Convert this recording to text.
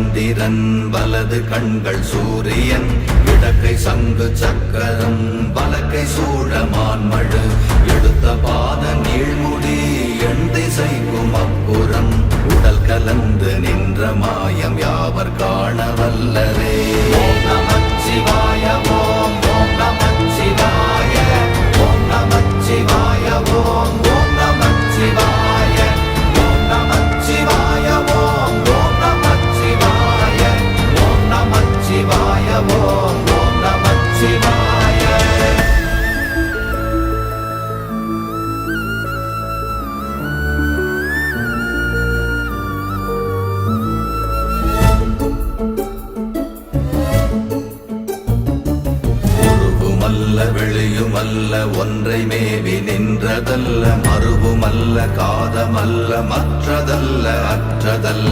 சந்திரன் வலது கண்கள் சூரியன் இடக்கை சங்கு சக்கரம் வலக்கை சூழமான்மழு எடுத்த பாத நீழ்முடி எண் திசைக்கும் அப்புறம் உடல் கலந்து நின்ற மாயம் யாவர் காண வல்லரே. ஓம் நமச்சிவாய ஓம் ஓம் நமச்சிவாய ஓம் நமச்சிவாய ஓம் ஓம் நமச்சிவாய ஓம் நமச்சிவாய ஓம் ஓம் நமச்சிவாய ஓம் நமச்சிவாய ஓம் ஓம் நமச்சிவாய. வெளியுமல்ல ஒன்றை மேவி நின்றதல்ல மறுவுமல்ல காதமல்ல மற்றதல்ல அற்றதல்ல